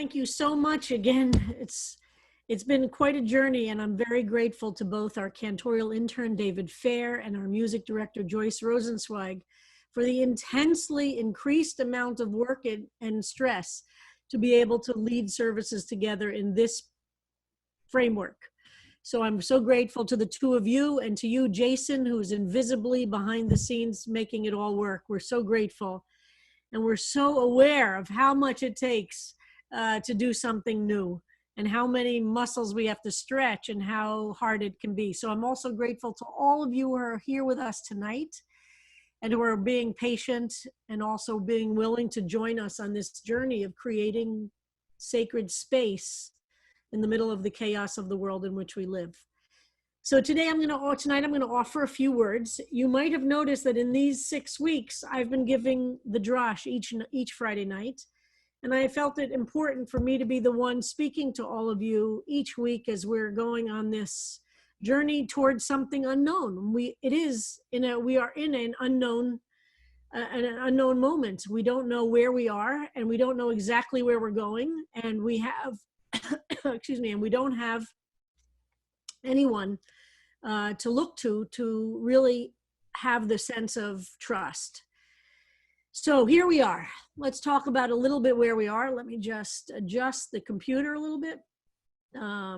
thank you so much again. It's been quite a journey, and I'm very grateful to both our cantorial intern, David Fair, and our music director, Joyce Rosenzweig, for the intensely increased amount of work and stress to be able to lead services together in this framework. So I'm so grateful to the two of you, and to you, Jason, who's invisibly behind the scenes making it all work. We're so grateful. And we're so aware of how much it takes to do something new, and how many muscles we have to stretch and how hard it can be. So I'm also grateful to all of you who are here with us tonight and who are being patient and also being willing to join us on this journey of creating sacred space in the middle of the chaos of the world in which we live. So tonight I'm going to offer a few words. You might have noticed that in these 6 weeks, I've been giving the Drashah each Friday night. And I felt it important for me to be the one speaking to all of you each week as we're going on this journey towards something unknown. We are in an unknown moment. We don't know where we are, and we don't know exactly where we're going. And we have, and we don't have anyone to look to really have the sense of trust. So here we are. Let's talk about a little bit where we are. Let me just adjust the computer a little bit. All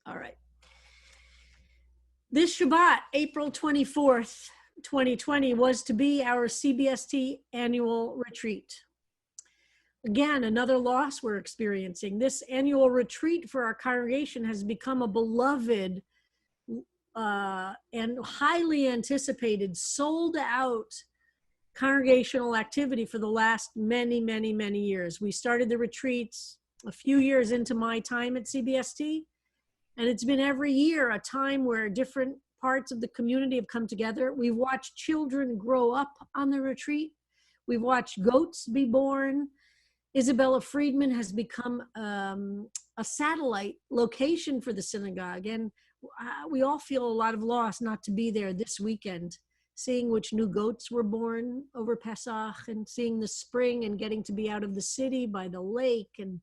right. This Shabbat, April 24th, 2020, was to be our CBST annual retreat. Again, another loss we're experiencing. This annual retreat for our congregation has become a beloved and highly anticipated, sold out congregational activity for the last many, many, many years. We started the retreats a few years into my time at CBST, and it's been every year a time where different parts of the community have come together. We've watched children grow up on the retreat. We've watched goats be born. Isabella Friedman has become a satellite location for the synagogue. And we all feel a lot of loss not to be there this weekend, seeing which new goats were born over Pesach, and seeing the spring, and getting to be out of the city by the lake and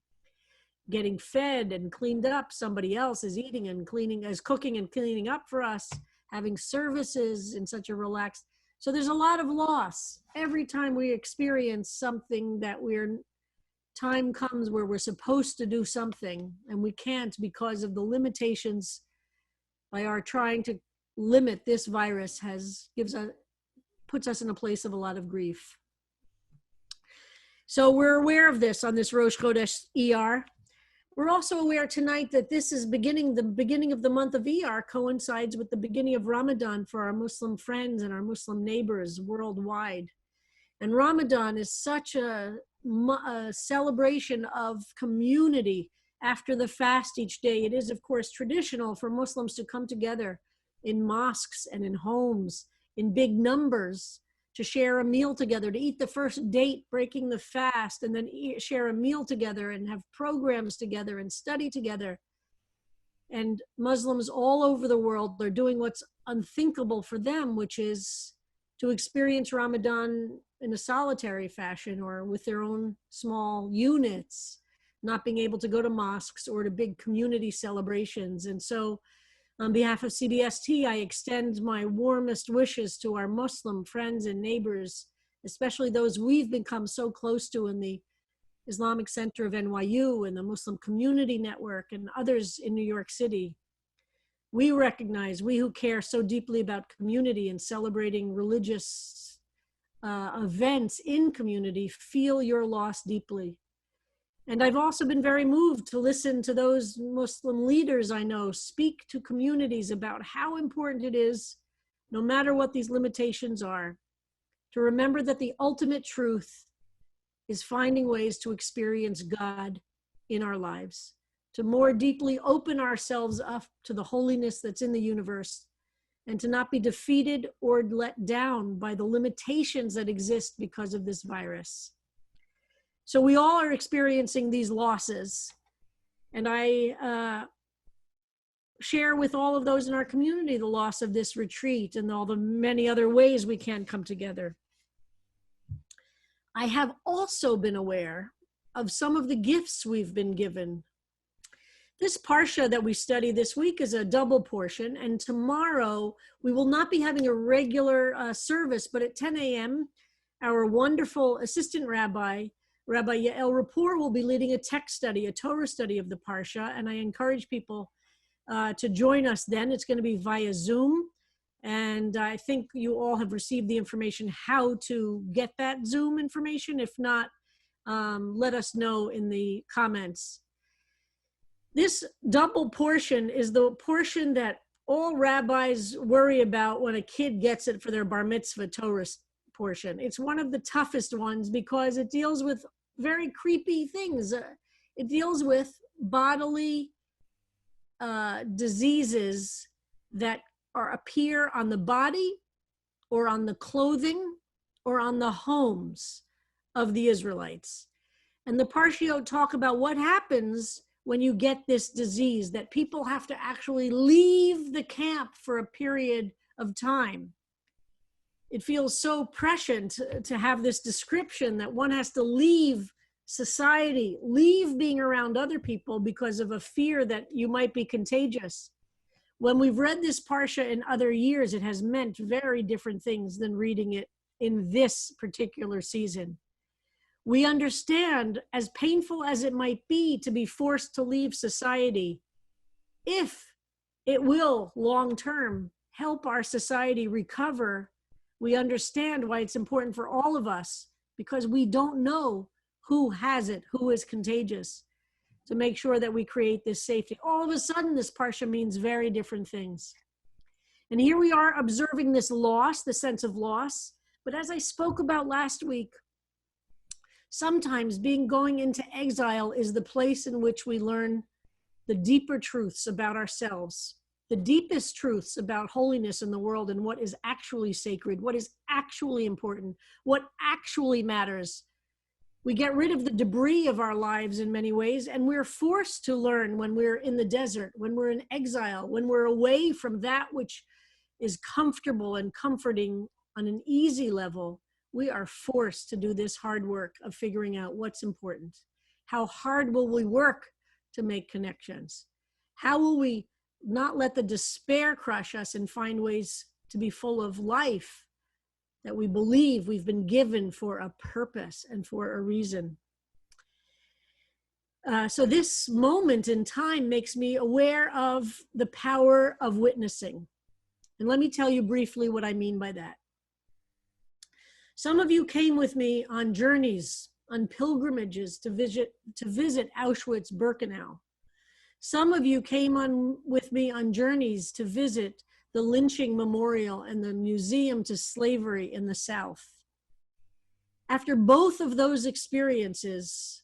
getting fed and cleaned up. Somebody else is eating and cooking and cleaning up for us, having services in such a relaxed. So there's a lot of loss every time we experience something that time comes where we're supposed to do something and we can't because of the limitations by our trying to limit this virus puts us in a place of a lot of grief. So we're aware of this on this Rosh Chodesh Iyyar. We're also aware tonight that this is the beginning of the month of Iyyar coincides with the beginning of Ramadan for our Muslim friends and our Muslim neighbors worldwide. And Ramadan is such a celebration of community after the fast each day. It is, of course, traditional for Muslims to come together in mosques and in homes in big numbers to share a meal together, to eat the first date breaking the fast, and then share a meal together and have programs together and study together. And Muslims all over the world are doing what's unthinkable for them, which is to experience Ramadan in a solitary fashion or with their own small units, not being able to go to mosques or to big community celebrations. And so on behalf of CBST, I extend my warmest wishes to our Muslim friends and neighbors, especially those we've become so close to in the Islamic Center of NYU and the Muslim Community Network and others in New York City. We recognize, we who care so deeply about community and celebrating religious events in community, feel your loss deeply. And I've also been very moved to listen to those Muslim leaders I know speak to communities about how important it is, no matter what these limitations are, to remember that the ultimate truth is finding ways to experience God in our lives, to more deeply open ourselves up to the holiness that's in the universe, and to not be defeated or let down by the limitations that exist because of this virus. So we all are experiencing these losses. And I share with all of those in our community the loss of this retreat and all the many other ways we can come together. I have also been aware of some of the gifts we've been given. This Parsha that we study this week is a double portion, and tomorrow we will not be having a regular service, but at 10 a.m., our wonderful assistant rabbi, Rabbi Yael Rapport, will be leading a text study, a Torah study of the Parsha, and I encourage people to join us then. It's going to be via Zoom, and I think you all have received the information how to get that Zoom information. If not, let us know in the comments. This double portion is the portion that all rabbis worry about when a kid gets it for their bar mitzvah Torah portion. It's one of the toughest ones because it deals with very creepy things. It deals with bodily diseases that appear on the body or on the clothing or on the homes of the Israelites. And the Parshiot talk about what happens when you get this disease, that people have to actually leave the camp for a period of time. It feels so prescient to have this description that one has to leave society, leave being around other people because of a fear that you might be contagious. When we've read this Parsha in other years, it has meant very different things than reading it in this particular season. We understand, as painful as it might be to be forced to leave society, if it will long-term help our society recover, we understand why it's important for all of us, because we don't know who has it, who is contagious, to make sure that we create this safety. All of a sudden, this Parsha means very different things. And here we are observing this loss, the sense of loss. But as I spoke about last week, sometimes going into exile is the place in which we learn the deeper truths about ourselves, the deepest truths about holiness in the world and what is actually sacred, what is actually important, what actually matters. We get rid of the debris of our lives in many ways, and we're forced to learn when we're in the desert, when we're in exile, when we're away from that which is comfortable and comforting on an easy level. We are forced to do this hard work of figuring out what's important. How hard will we work to make connections? How will we not let the despair crush us and find ways to be full of life that we believe we've been given for a purpose and for a reason? So this moment in time makes me aware of the power of witnessing. And let me tell you briefly what I mean by that. Some of you came with me on journeys, on pilgrimages to visit Auschwitz-Birkenau. Some of you came with me on journeys to visit the lynching memorial and the museum to slavery in the South. After both of those experiences,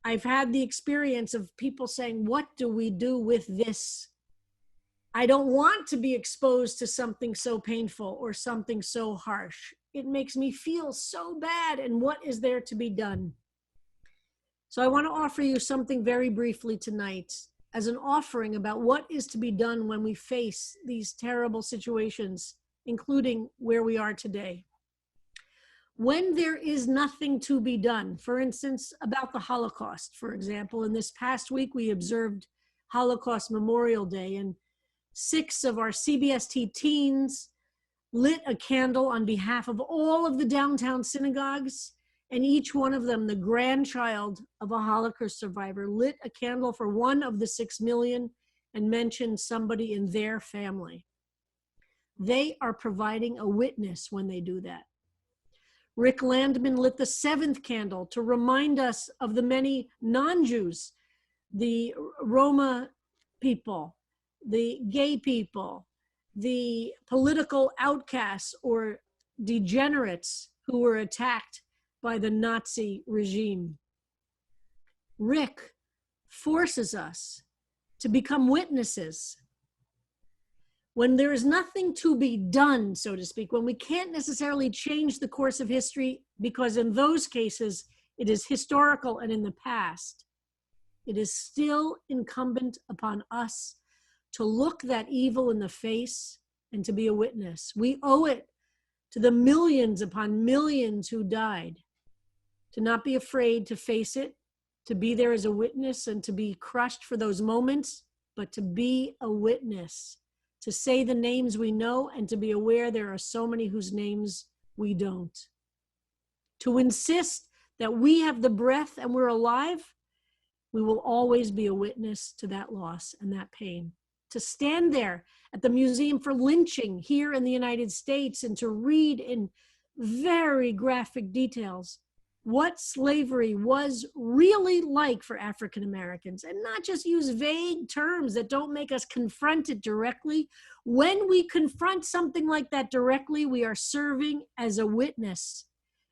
I've had the experience of people saying, what do we do with this? I don't want to be exposed to something so painful or something so harsh. It makes me feel so bad, and what is there to be done? So I want to offer you something very briefly tonight as an offering about what is to be done when we face these terrible situations, including where we are today. When there is nothing to be done, for instance, about the Holocaust, for example, in this past week we observed Holocaust Memorial Day, and 6 of our CBST teens lit a candle on behalf of all of the downtown synagogues, and each one of them, the grandchild of a Holocaust survivor, lit a candle for one of the 6 million and mentioned somebody in their family. They are providing a witness when they do that. Rick Landman lit the 7th candle to remind us of the many non-Jews, the Roma people, the gay people, the political outcasts or degenerates who were attacked by the Nazi regime. Rick forces us to become witnesses. When there is nothing to be done, so to speak, when we can't necessarily change the course of history, because in those cases it is historical and in the past, it is still incumbent upon us to look that evil in the face and to be a witness. We owe it to the millions upon millions who died. to not be afraid to face it, to be there as a witness and to be crushed for those moments, but to be a witness, to say the names we know and to be aware there are so many whose names we don't. To insist that we have the breath and we're alive, we will always be a witness to that loss and that pain. To stand there at the Museum for Lynching here in the United States and to read in very graphic details what slavery was really like for African Americans, and not just use vague terms that don't make us confront it directly. When we confront something like that directly, we are serving as a witness.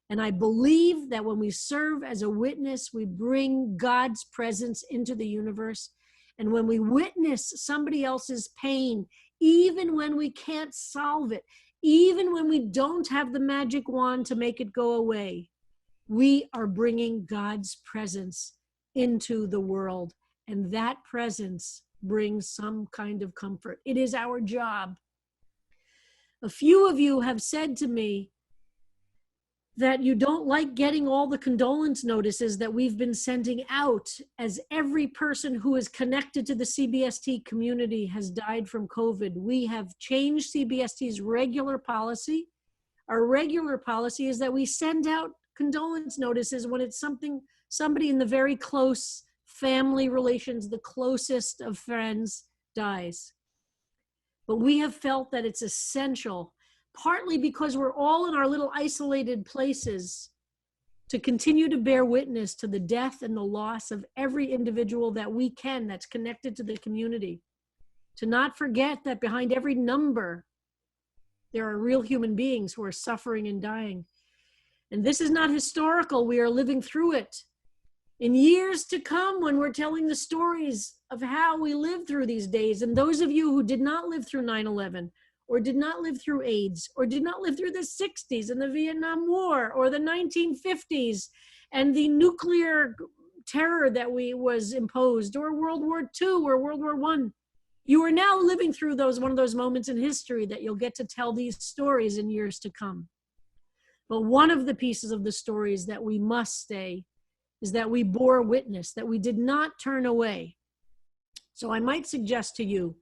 And I believe that when we serve as a witness, we bring God's presence into the universe. And when we witness somebody else's pain, even when we can't solve it, even when we don't have the magic wand to make it go away, we are bringing God's presence into the world. And that presence brings some kind of comfort. It is our job. A few of you have said to me that you don't like getting all the condolence notices that we've been sending out, as every person who is connected to the CBST community has died from COVID. We have changed CBST's regular policy. Our regular policy is that we send out condolence notices when it's somebody in the very close family relations, the closest of friends, dies. But we have felt that it's essential, partly because we're all in our little isolated places, to continue to bear witness to the death and the loss of every individual that we can that's connected to the community. To not forget that behind every number, there are real human beings who are suffering and dying. And this is not historical. We are living through it. In years to come, when we're telling the stories of how we lived through these days, and those of you who did not live through 9/11, or did not live through AIDS, or did not live through the 60s and the Vietnam War, or the 1950s and the nuclear terror that was imposed, or World War II or World War I, you are now living through one of those moments in history that you'll get to tell these stories in years to come. But one of the pieces of the stories that we must say is that we bore witness, that we did not turn away. So I might suggest to you,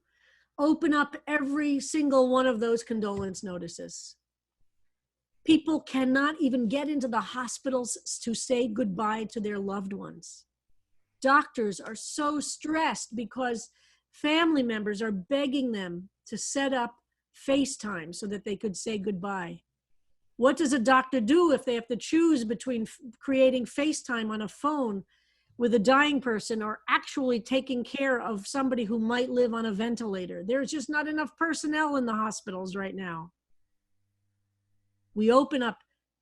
open up every single one of those condolence notices. People cannot even get into the hospitals to say goodbye to their loved ones. Doctors are so stressed because family members are begging them to set up FaceTime so that they could say goodbye. What does a doctor do if they have to choose between creating FaceTime on a phone with a dying person or actually taking care of somebody who might live on a ventilator? There's just not enough personnel in the hospitals right now. We open up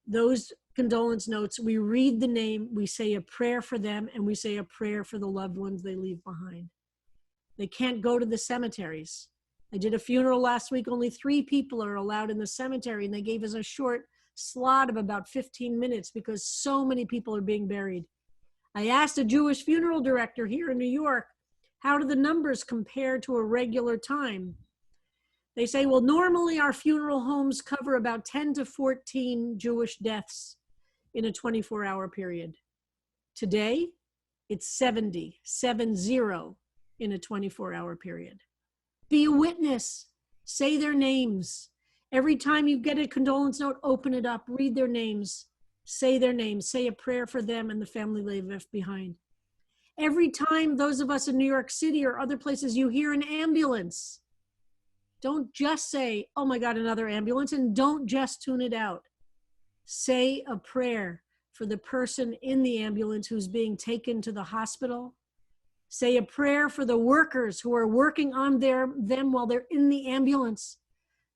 those condolence notes, we read the name, we say a prayer for them, and we say a prayer for the loved ones they leave behind. They can't go to the cemeteries. I did a funeral last week. Only 3 people are allowed in the cemetery, and they gave us a short slot of about 15 minutes because so many people are being buried. I asked a Jewish funeral director here in New York, how do the numbers compare to a regular time? They say, well, normally our funeral homes cover about 10 to 14 Jewish deaths in a 24-hour period. Today, it's 70 in a 24-hour period. Be a witness. Say their names. Every time you get a condolence note, open it up, read their names, say their names, say a prayer for them and the family they left behind. Every time those of us in New York City or other places, you hear an ambulance, don't just say, oh my God, another ambulance, and don't just tune it out. Say a prayer for the person in the ambulance who's being taken to the hospital. Say a prayer for the workers who are working on them while they're in the ambulance.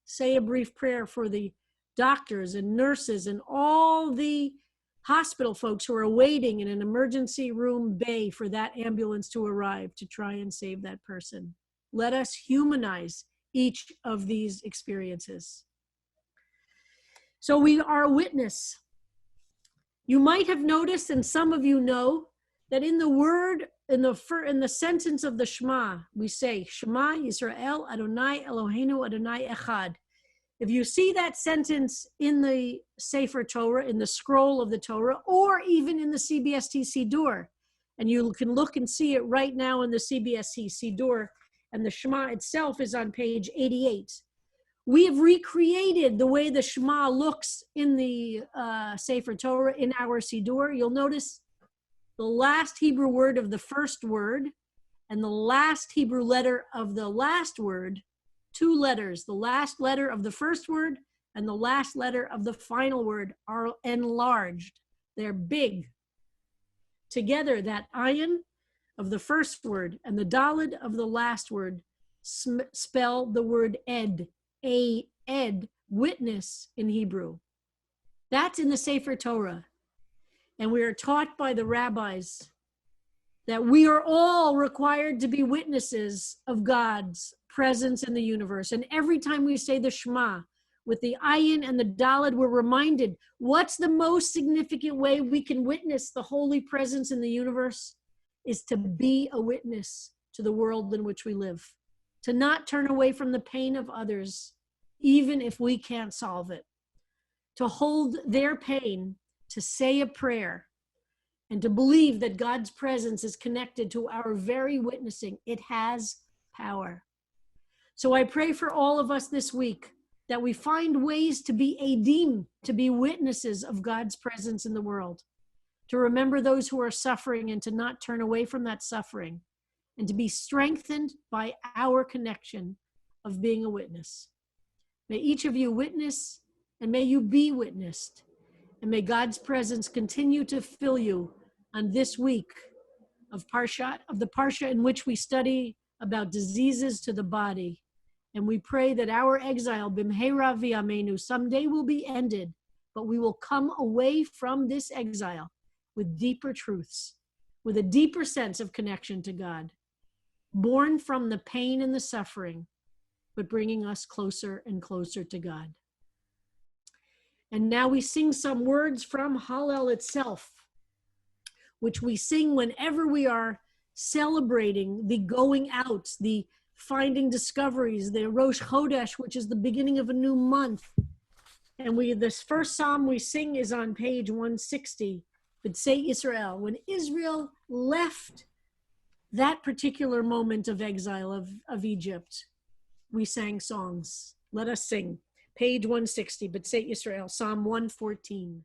Say a brief prayer for the doctors and nurses and all the hospital folks who are waiting in an emergency room bay for that ambulance to arrive to try and save that person. Let us humanize each of these experiences. So we are a witness. You might have noticed, and some of you know, that in the word, in the sentence of the Shema, we say, Shema Yisrael Adonai Eloheinu Adonai Echad. If you see that sentence in the Sefer Torah, in the scroll of the Torah, or even in the CBST Siddur, and you can look and see it right now in the CBST Siddur, and the Shema itself is on page 88. We have recreated the way the Shema looks in the Sefer Torah in our Siddur. You'll notice the last Hebrew word of the first word and the last Hebrew letter of the last word, 2 letters, the last letter of the first word and the last letter of the final word are enlarged. They're big. Together, that ayin of the first word and the daled of the last word spell the word ed, ed, witness in Hebrew. That's in the Sefer Torah. And we are taught by the rabbis that we are all required to be witnesses of God's presence in the universe. And every time we say the Shema with the ayin and the daled, we're reminded, what's the most significant way we can witness the holy presence in the universe is to be a witness to the world in which we live, to not turn away from the pain of others, even if we can't solve it, to hold their pain, to say a prayer, and to believe that God's presence is connected to our very witnessing. It has power. So I pray for all of us this week that we find ways to be adim, to be witnesses of God's presence in the world, to remember those who are suffering and to not turn away from that suffering, and to be strengthened by our connection of being a witness. May each of you witness, and may you be witnessed, and may God's presence continue to fill you on this week of the Parsha in which we study about diseases to the body. And we pray that our exile, bimheira v'yameinu, someday will be ended, but we will come away from this exile with deeper truths, with a deeper sense of connection to God, born from the pain and the suffering, but bringing us closer and closer to God. And now we sing some words from Hallel itself, which we sing whenever we are celebrating the going out, the finding discoveries, the Rosh Chodesh, which is the beginning of a new month. And this first psalm we sing is on page 160, B'tzei Israel. When Israel left that particular moment of exile of Egypt, we sang songs. Let us sing. Page 160, B'tzei Israel, Psalm 114.